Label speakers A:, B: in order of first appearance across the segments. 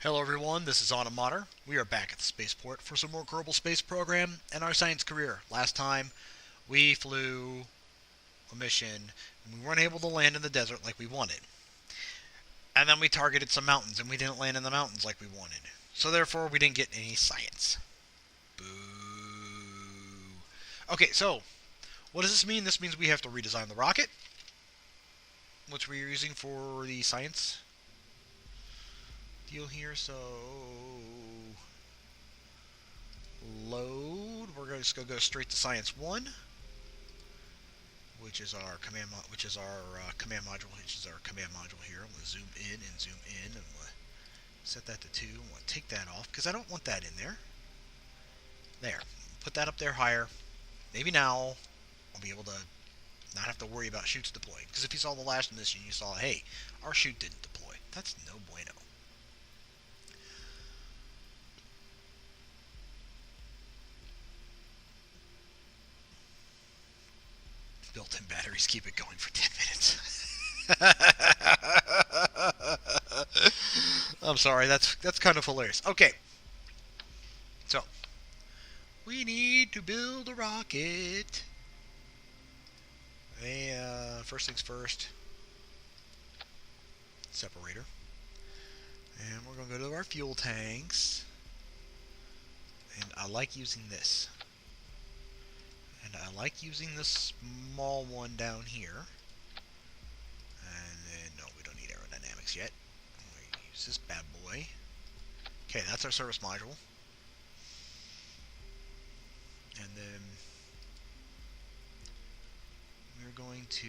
A: Hello everyone, this is Automater. We are back at the spaceport for some more Kerbal Space Program and our science career. Last time, we flew a mission and we weren't able to land in the desert like we wanted. And then we targeted some mountains and we didn't land in the mountains like we wanted. So therefore, we didn't get any science. Boo. Okay, so, what does this mean? This means we have to redesign the rocket, which we're using for the science deal here. So load. We're just gonna go straight to Science 1, which is our command module here. I'm gonna zoom in and zoom in, and we'll set that to 2. I'm gonna take that off because I don't want that in there. There. Put that up there higher. Maybe now I'll be able to not have to worry about chutes deploying. Because if you saw the last mission, you saw, hey, our chute didn't deploy. That's no bueno. Built-in batteries keep it going for 10 minutes. I'm sorry, that's kind of hilarious. Okay, so we need to build a rocket. First things first, separator. And we're going to go to our fuel tanks. And I like using this. And I like using the small one down here. And then, no, we don't need aerodynamics yet. We use this bad boy. Okay, that's our service module. And then we're going to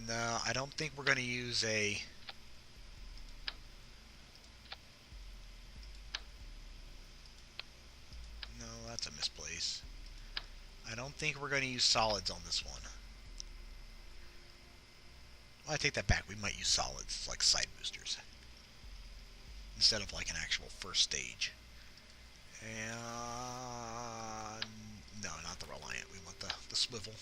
A: no, I don't think we're going to use a no, that's a misplace. I don't think we're going to use solids on this one. Well, I take that back. We might use solids, like side boosters, instead of like an actual first stage. And no, not the Reliant. We want the swivel.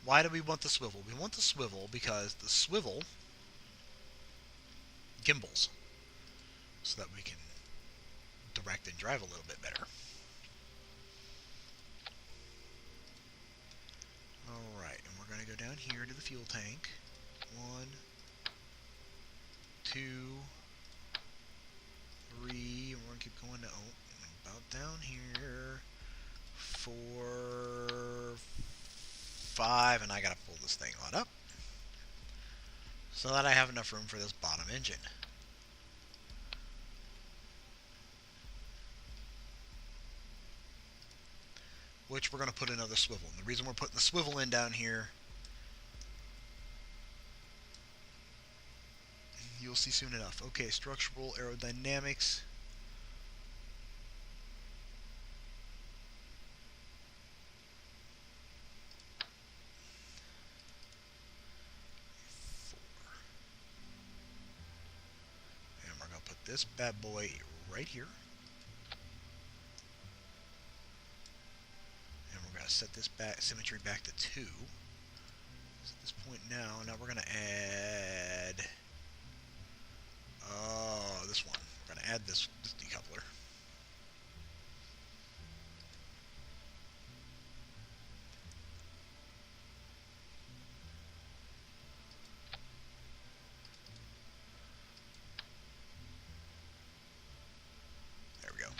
A: Why do we want the swivel? We want the swivel because the swivel gimbals, so that we can direct and drive a little bit better. Alright, and we're going to go down here to the fuel tank. 1, 2, 3, and we're going to keep going down. Oh, about down here. 4, 5, and I got to pull this thing on up so that I have enough room for this bottom engine. Which we're going to put another swivel in. The reason we're putting the swivel in down here, you'll see soon enough. Okay, structural aerodynamics. And we're going to put this bad boy right here. Set this symmetry back to 2. So at this point now we're going to add this one. We're going to add this decoupler. There we go.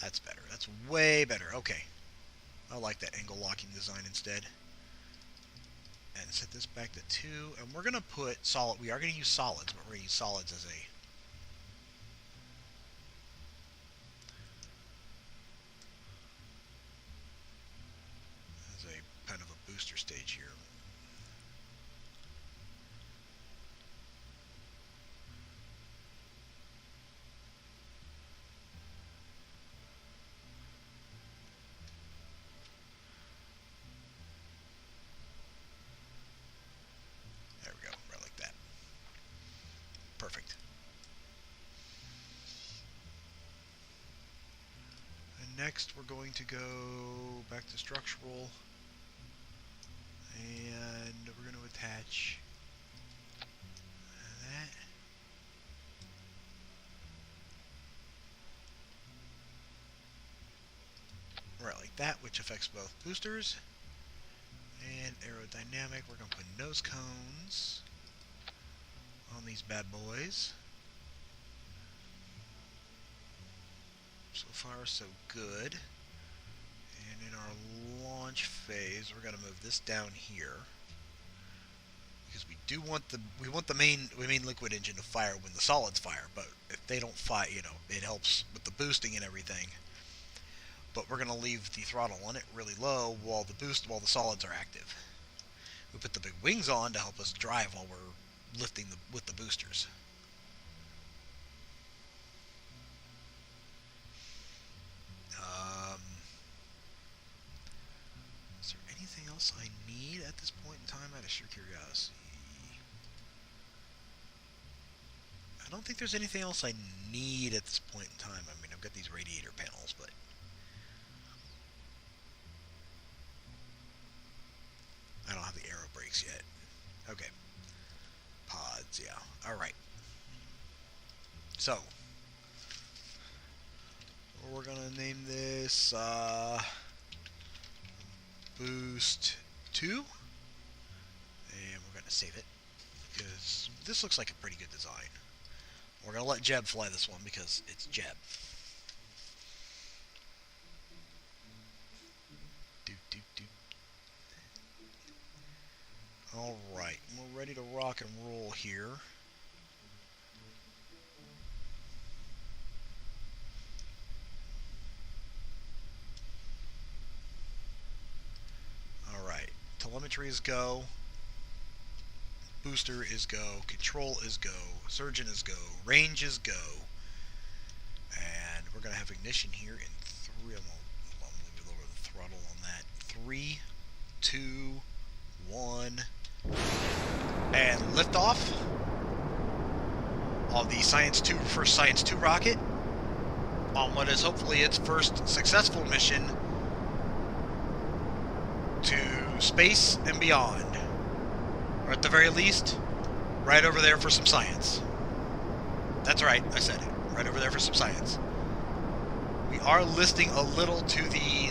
A: That's better. That's way better. Okay. I like that angle locking design instead. And set this back to 2. And we're going to put solid. We are going to use solids, but we're going to use solids as a kind of a booster stage here. Perfect. And next we're going to go back to structural, and we're going to attach that, which affects both boosters. And aerodynamic, we're going to put nose cones on these bad boys. So far, so good. And in our launch phase, we're going to move this down here because we want the main liquid engine to fire when the solids fire. But if they don't fire, it helps with the boosting and everything. But we're going to leave the throttle on it really low while the solids are active. We put the big wings on to help us drive while we're lifting with the boosters. Is there anything else I need at this point in time? Out of sheer curiosity. I don't think there's anything else I need at this point in time. I mean, I've got these radiator panels, but I don't have the aero brakes yet. Okay. Pods, yeah. Alright. So, we're going to name this Boost 2. And we're going to save it because this looks like a pretty good design. We're going to let Jeb fly this one because it's Jeb. Alright, we're ready to rock and roll here. Alright, telemetry is go. Booster is go. Control is go. Surgeon is go. Range is go. And we're going to have ignition here in 3. I'm going to lower the throttle on that. 3, 2, 1. And liftoff of the first Science 2 rocket on what is hopefully its first successful mission to space and beyond. Or at the very least, right over there for some science. That's right, I said it. Right over there for some science. We are listing a little to the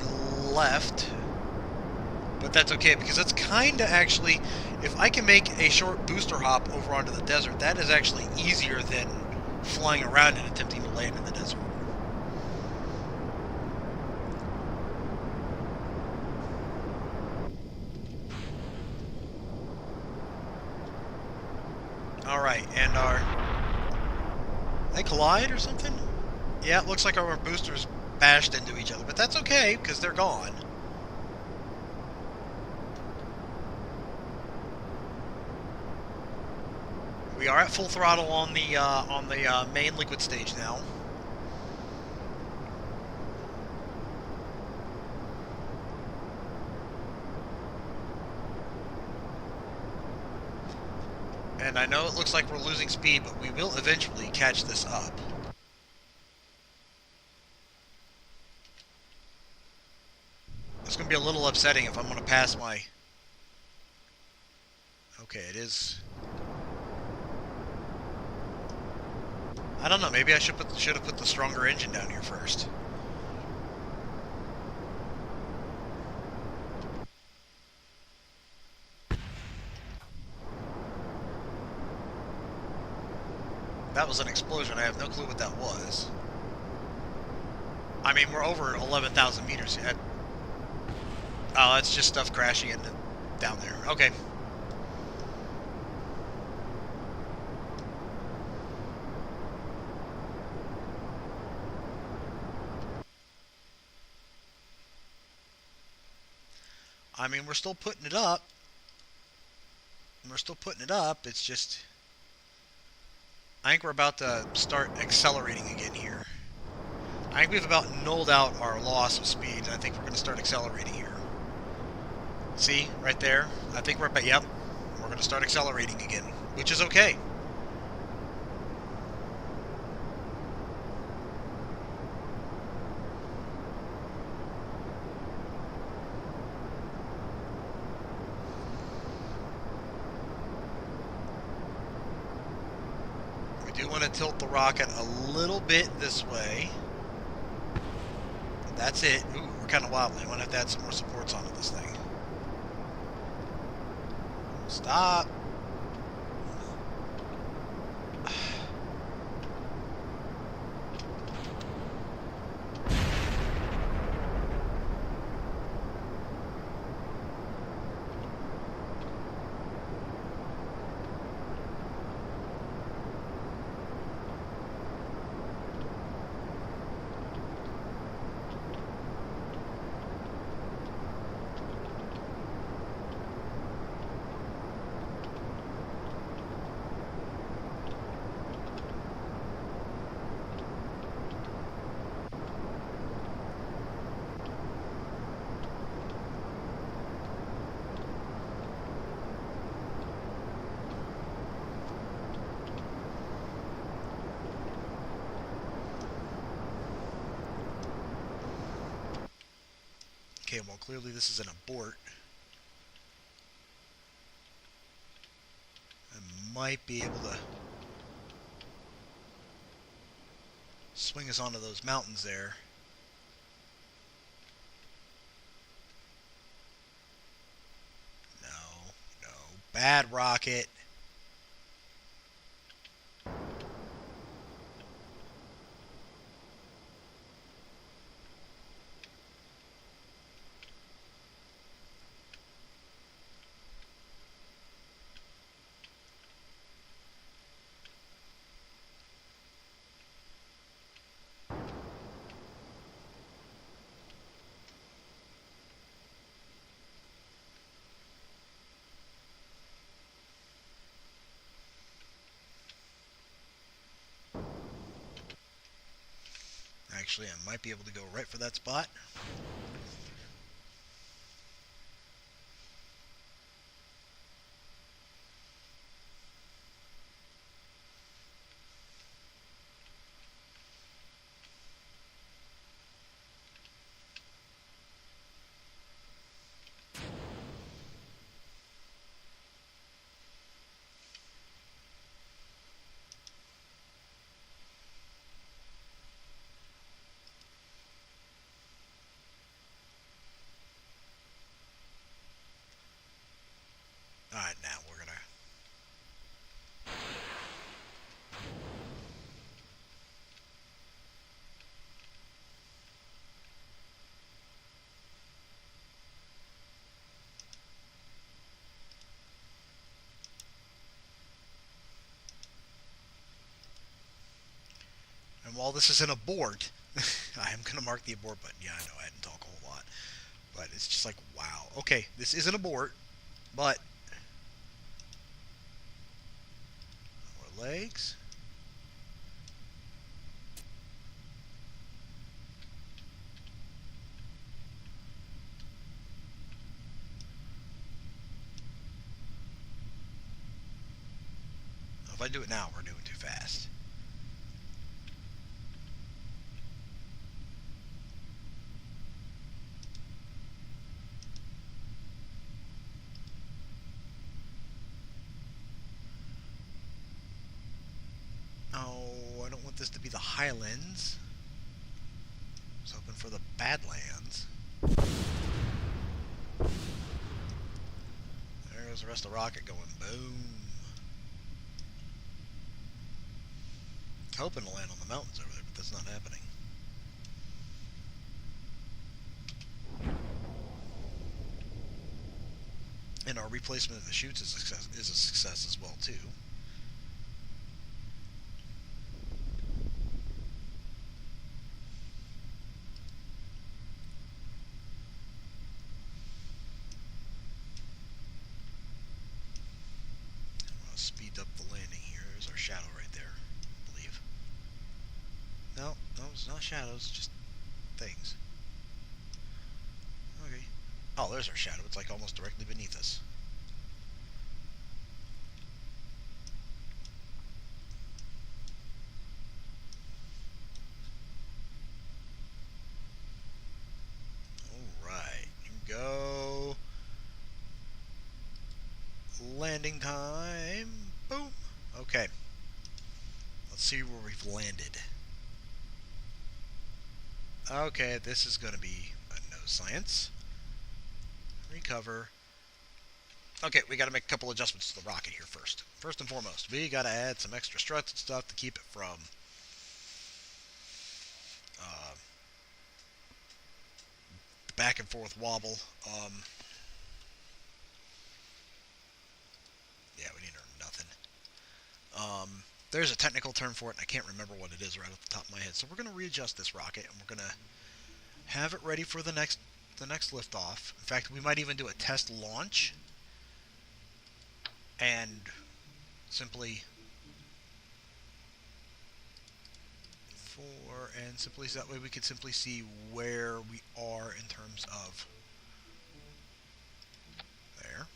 A: left, but that's okay because that's kind of actually, if I can make a short booster hop over onto the desert, that is actually easier than flying around and attempting to land in the desert. Alright, and they collide or something? Yeah, it looks like our boosters bashed into each other, but that's okay, because they're gone. We are at full throttle on the main liquid stage now. And I know it looks like we're losing speed, but we will eventually catch this up. It's going to be a little upsetting if I'm going to pass my... Okay, it is... I don't know, maybe I should have put the stronger engine down here first. That was an explosion. I have no clue what that was. I mean, we're over 11,000 meters yet. Oh, that's just stuff crashing into down there. Okay. I mean, we're still putting it up. It's just... I think we're about to start accelerating again here. I think we've about nulled out our loss of speed, and I think we're going to start accelerating here. See? Right there? I think we're about... Yep. We're going to start accelerating again, which is okay. We do want to tilt the rocket a little bit this way. That's it. Ooh, we're We're kind of wobbly. I'm going to have to add some more supports onto this thing. Stop! Okay, well, clearly this is an abort. I might be able to swing us onto those mountains there. No, no. Bad rocket. Actually, I might be able to go right for that spot. Alright, now we're gonna... And while this is an abort, I am gonna mark the abort button. Yeah, I know I didn't talk a whole lot. But it's just like, wow. Okay, this is an abort, but... More legs. If I do it now, we're doing too fast. Oh, I don't want this to be the Highlands. I was hoping for the Badlands. There goes the rest of the rocket going boom. Hoping to land on the mountains over there, but that's not happening. And our replacement of the chutes is a success as well, too. I'm going to speed up the landing here. There's our shadow right there, I believe. No, it's not shadows, it's just things. Okay. Oh, there's our shadow. It's like almost directly beneath us. Alright, go. Landing time. Boom. Okay. Let's see where we've landed. Okay, this is going to be a science. Recover. Okay, we gotta make a couple adjustments to the rocket here first. First and foremost, we gotta add some extra struts and stuff to keep it from back and forth wobble. Yeah, we need to earn nothing. There's a technical term for it, and I can't remember what it is right off the top of my head. So we're going to readjust this rocket, and we're going to have it ready for the next liftoff. In fact, we might even do a test launch, and simply so that way we can simply see where we are in terms of there.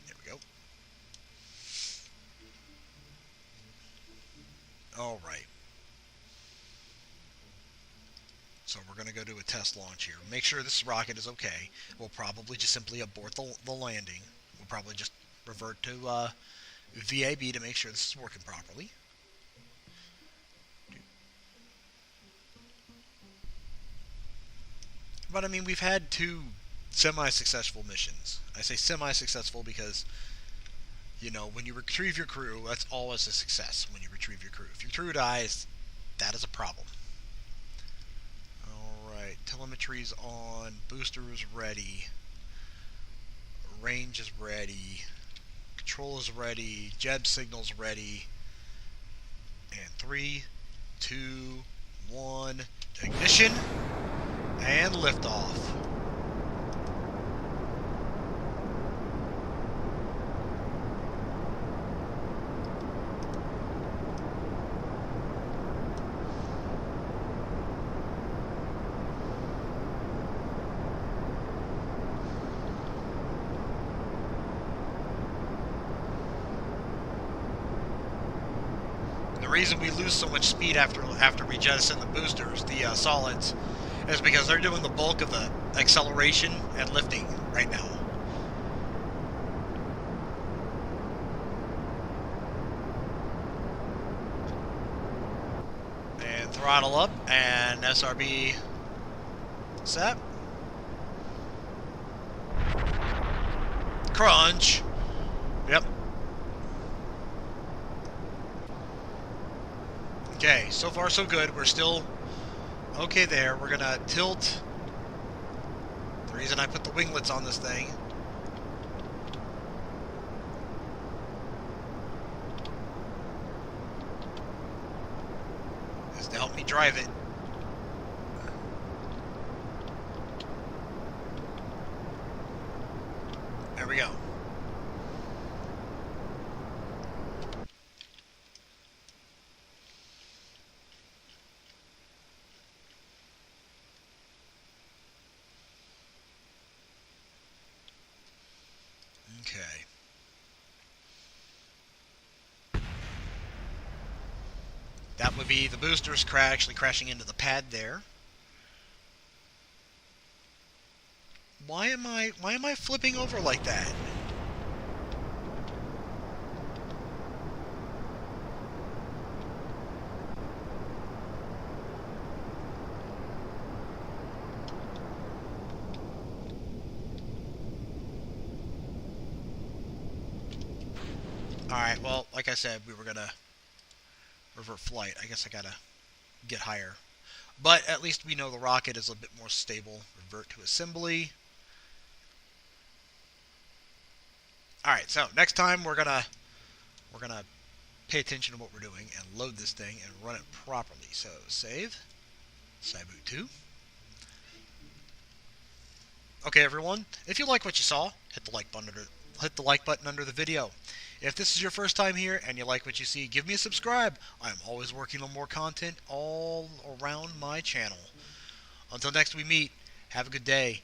A: There we go. All right. So we're going to go do a test launch here. Make sure this rocket is okay. We'll probably just simply abort the landing. We'll probably just revert to VAB to make sure this is working properly. But I mean, we've had 2 semi-successful missions. I say semi-successful because, you know, when you retrieve your crew, that's always a success when you retrieve your crew. If your crew dies, that is a problem. Alright, telemetry's on, boosters ready, range is ready, control is ready, Jeb signal's ready, and 3, 2, 1, ignition, and liftoff. The reason we lose so much speed after we jettison the boosters, the solids, is because they're doing the bulk of the acceleration and lifting right now. And throttle up, and SRB set. Crunch. Yep. Okay, so far so good. We're still okay there. We're gonna tilt. The reason I put the winglets on this thing is to help me drive it. There we go. Okay. That would be the boosters actually crashing into the pad there. Why am I flipping over like that? Alright, well, like I said, we were gonna revert flight. I guess I gotta get higher. But at least we know the rocket is a bit more stable. Revert to assembly. Alright, so next time we're gonna pay attention to what we're doing and load this thing and run it properly. So save. Cyboot 2. Okay, everyone, if you like what you saw, hit the like button under the video. If this is your first time here and you like what you see, give me a subscribe. I'm always working on more content all around my channel. Until next we meet, have a good day.